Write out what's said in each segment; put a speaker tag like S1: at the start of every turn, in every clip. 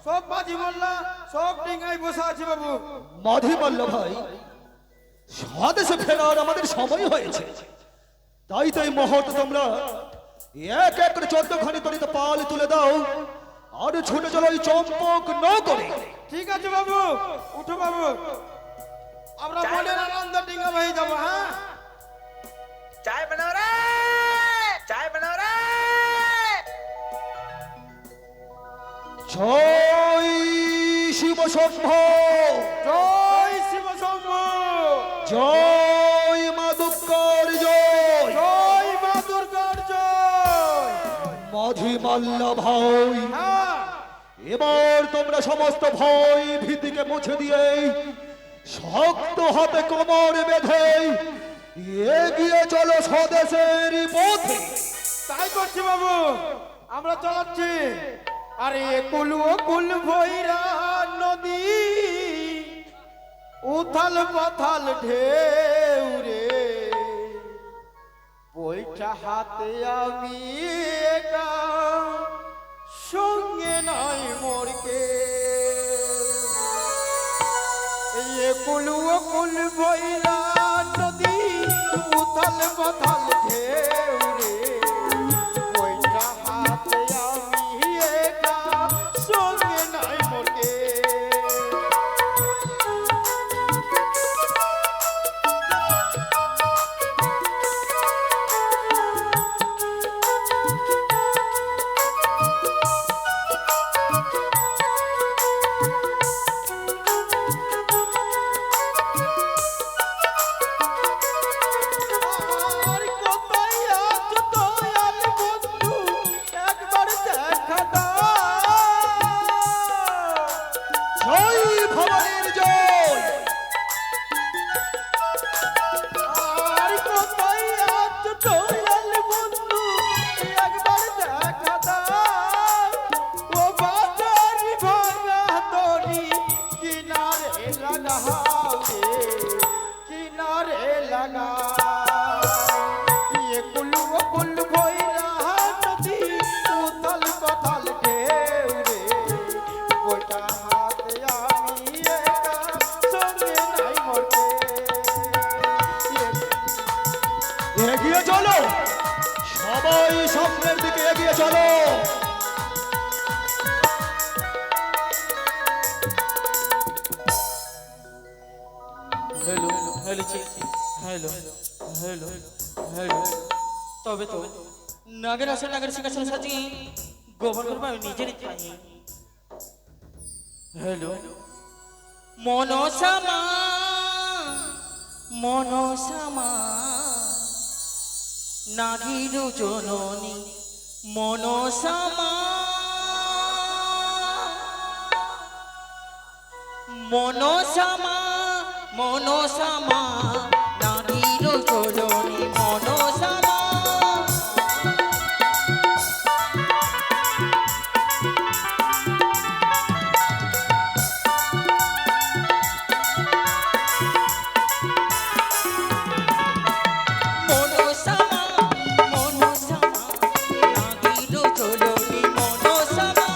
S1: সব বাজি মোল্লা সব ডিঙ্গায় বসে আছে বাবু।
S2: মাধি মাল্ল ভাই, স্বদেশে ফেরার আমাদের সময় হয়েছে। তাই তো এই মুহূর্তে তোমরা এক এক করে 14 খানি তরিতে পাল তুলে দাও আর ছুটে চলো ওই চম্পক নগরে।
S1: ঠিক আছে বাবু, উঠো বাবু, আমরা মনের আনন্দ ডিঙ্গা হয়ে যাবো। হ্যাঁ,
S3: चाय बनाओ रे, चाय बनाओ रे।
S2: জয় শিব শম্ভ,
S1: জয় শিব শম্ভ,
S2: জয় মা দুর্গার জয়,
S1: জয় মা দুর্গার জয়।
S2: মাধি মাল্ল ভাই,
S1: হ্যাঁ,
S2: এবার তোমরা সমস্ত ভয় ভীতিকে মুছে দিয়ে শক্ত হাতে কোমর বেঁধে এগিয়ে চলো স্বদেশের পথে।
S1: তাই করছি বাবু, আমরা চালাচ্ছি। আরে কুল ও কুল ভৈরা নদী, উথাল পাথাল ঢেউ রে, বইটা হাতে আমি একা, সঙ্গে নাই মোরকে। এই কুল ও কুল ভৈরা নদী, উথাল পাথাল ঢেউ রে, বইটা হাতে আমি একা, সঙ্গে নাই মোরকে। আর কোথায় আছো দয়াল বন্ধু, একবার দেখা দাও।
S2: জয় ভবানীর জয়,
S1: আর কোথায় আছো দয়াল বন্ধু, একবার দেখা দাও। ও বাজারি ভাঙা তরি কিনারে লাগাও রে, কিনারে লাগাও। কুলু ও কুল ভৈরা নদী, উথাল পাথাল ঢেউ রে, বইটা হাতে আমি একা, সঙ্গে নাই মোরকে।
S2: এগিয়ে চলো সবাই, সামনের দিকে এগিয়ে চলো।
S4: Hello hello hello hello hello. তবে তো নাগের আসে নাগের সিংহাসন সাজিয়ে গোবর করবো আমি নিজের খাই। হ্যালো মনসামা, মনসামা নাগির জননী মনসামা, মনসামা মনসামা নাগির জননী মনসামা। মনসামা মনসামা নাগির জননী মনসামা।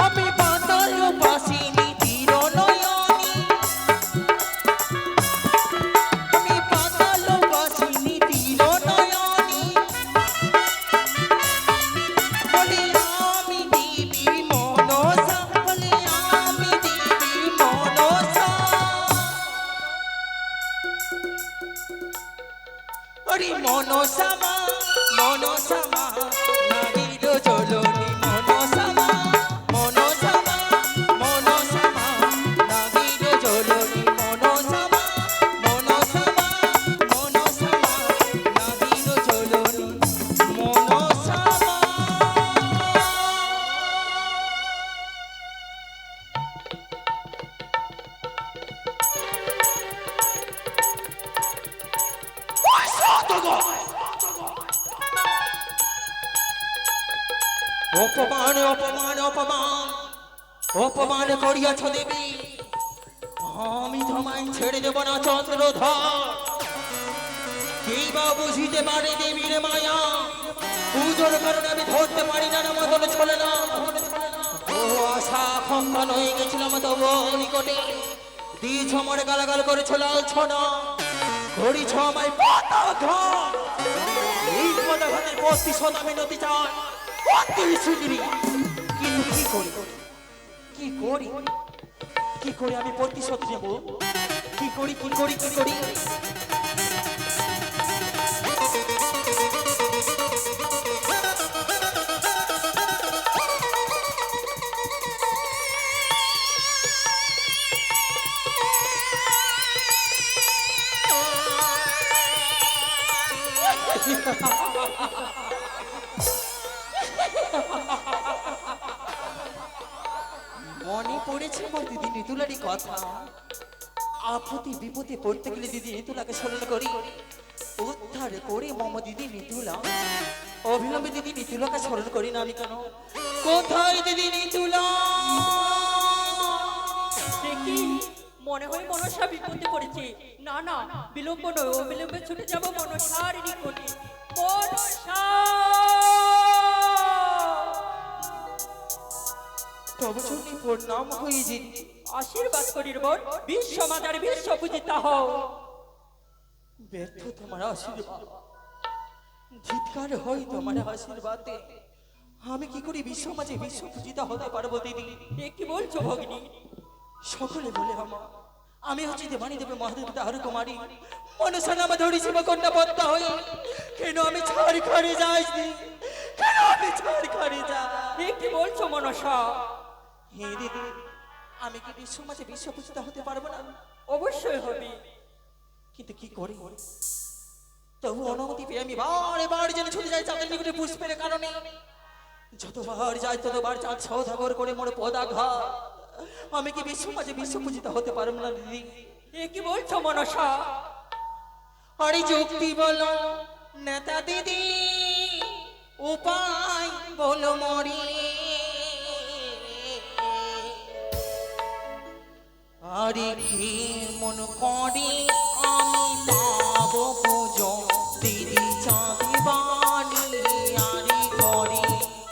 S4: আমি পাতাল বাসিনী তীর নয়নী, আমি পাতাল বাসিনী তীর নয়নী, বলি আমি দেবী মনসা, বলি আমি দেবী মনসা। হরি মনসামা মনসামা নাগির জননী মনসামা, মনসামা মনসামা নাগির জননী মনসামা, মনসামা মনসামা নাগির জননী মনসামা। অপমান অপমান অপমান অপমান করিয়াছ দেবী, আমি তোমায় ছেড়ে দেব না চন্দ্রধর। এই বা বুঝিতে পারে দেবীর মায়া পুজোর কারণে আমি ধরতে পারি না না মতন চলে না ও আশা খম্বান হয়ে গেছিলাম তবু নিকটে দিছ মরে গালাগাল করেছিল ছনা ঘড়ি ছ আমায় পাতা ঘা এই পদাঘাতের প্রতিশোধ আমি নদী চাই অতি সুন্দরী কিন্তু কি করি কি করে আমি প্রতিশোধ নেব কি করি মনে পড়েছে আমার দিদি নিতুলারই কথা আপত্তি বিপদে পড়তে গেলে দিদি নিতুলাকে স্মরণ করি উদ্ধার করে মম দিদি নিতুলা অবিলম্বে দিদি নিতুলাকে স্মরণ করি না আমি কেন কোথায় দিদি নিতুলা
S5: দেখি মনে হয় মনসা বিপদে পড়েছে না না বিলম্ব নয় অবিলম্বে ছুটে যাব মনসার নিকটে মনসা
S4: তবে জন্য প্রণাম হয়ে যে
S5: আশীর্বাদ করির বোন বিশ্ব মাতার বিশ্ব পূজিতা হও
S4: ব্যর্থ তোমার আশীর্বাদ ধিৎকার হয় তোমার আশীর্বাদে আমি কি করি বিশ্ব মাঝে বিশ্ব পূজিতা হতে পারবো দিদি
S5: এ কি বলছো ভগিনী
S4: সকলে বলে আমার আমি হচ্ছি দেবানী দেবে মহাদেব তাহার কুমারী মনসা নামে ধরি শিবকন্যা পদ্মা হই কেন আমি ছাড় খারে যাই কেন আমি ছাড় খারে যাই
S5: এ কি বলছো মনসা
S4: হে দিদি আমি কি বিশ্ব মাঝে বিশ্ব পূজিতা হতে পারবো না
S5: অবশ্যই হবে
S4: কিন্তু কি করি তবু অনুমতি পেয়ে আমি বারে বারে যেন ছুটে যাই চাঁদের নিকটে পুষ্পের কারণে যতবার যাই ততবার চাঁদ সৌদাগর করে মোর পদাঘা আমি কি বিশ্ব মাঝে বিশ্ব পূজিতা হতে পারবো না দিদি
S5: এ কি বলছো মনসা
S4: আরে যুক্তি বলো নেতা দিদি উপায় বলো মরি আরে কি মন করে আমি পাবো পুজো দিদি চাঁদি বাণী আরে ঘরে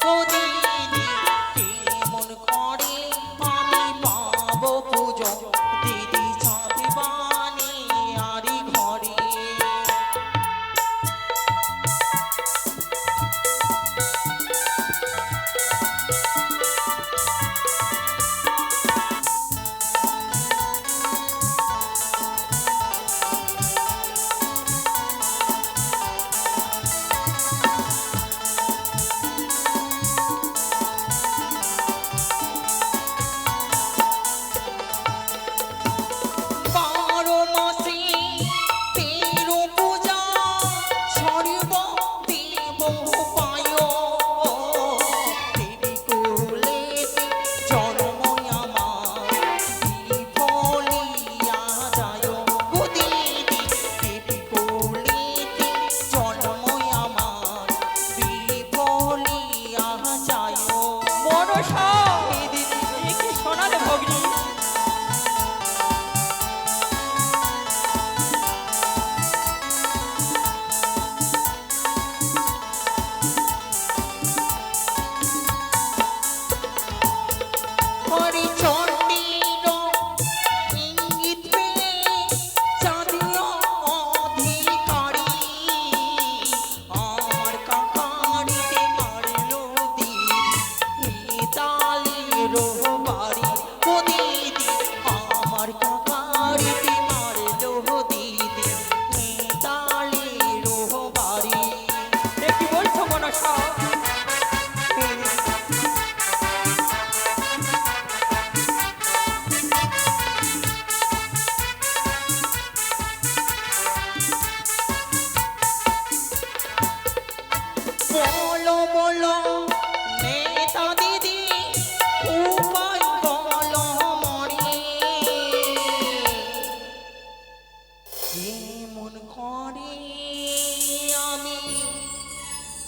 S4: ও দিদি কি মন করে আমি পাবো পুজো দিদি চাঁদি বাণী আরে ঘরে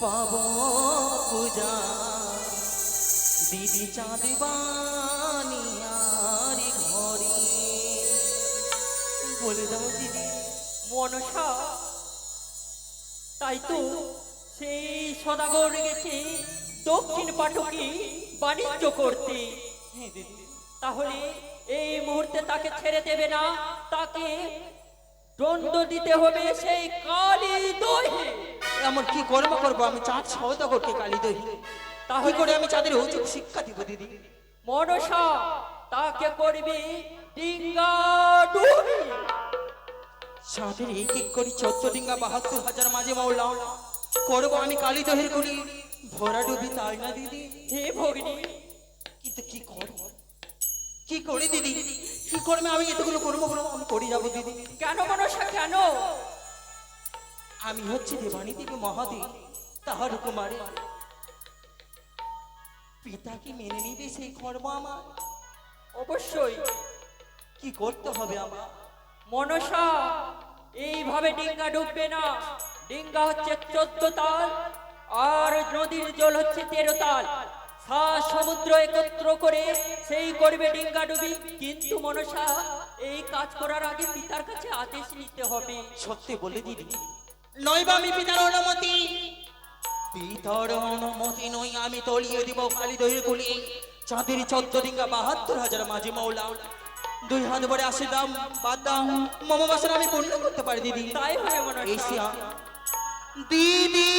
S4: পাবো পূজা দিদি চাঁদ বানিয়ারি ঘরে। বলে দাও দিদি।
S5: মনসা তাই তো সেই সদাগর গেছে দক্ষিণ পাটকি বাণিজ্য করতে।
S4: হ্যাঁ দিদি,
S5: তাহলে এই মুহূর্তে তাকে ছেড়ে দেবে না, তাকে দণ্ড দিতে হবে সেই কালী দহে।
S4: এমন কি কর্ম করবো আমি চাঁদ সওদাগরকে কালী দহি? তাহলে করে আমি চাঁদের উচিত শিক্ষা দিব দিদি।
S5: মনসা তাকে করবে ডিঙ্গা ডুবি।
S4: চাঁদের এক এক করে 14 ডিঙ্গা 72,000 মাঝে মাওলা করবো আমি কালী দহের করি ভরা ডুবি, তাই না দিদি?
S5: হে ভগিনী,
S4: কিন্তু কি করব, কি করি দিদি, কি করবে আমি এতগুলো করবো আমি করে যাবো দিদি।
S5: কেন মনসা কেন?
S4: আমি হচ্ছে দেবানী দেবী মহাদেব, তাহার কুমারী। পিতা কি মেনে নিবে সেই কর্ম আমার?
S5: অবশ্যই।
S4: কি করতে হবে আমার?
S5: মনসা এইভাবে ডিঙ্গা ডুববে না। ডিঙ্গা হচ্ছে 14 তাল আর নদীর জল হচ্ছে 13 তাল। সমুদ্র একত্র করে সেই করবে ডিঙ্গা ডুবি। কিন্তু মনসা এই কাজ করার আগে পিতার কাছে আদেশ নিতে হবে।
S4: সত্যি বলে দিদি, নইবা আমি পিতার অনুমতি, পিতার অনুমতি নই আমি তলিয়ে দিব কালী দহির কুলি চাঁদের 14 ডিঙ্গা 72,000 মাঝে মাওলা। 2 হাত ভরে আসে দাম বাদ দাম মম বাসনা আমি পূর্ণ করতে পারি দিদি।
S5: তাই হবে মনসা।
S4: এসিয়া দিদি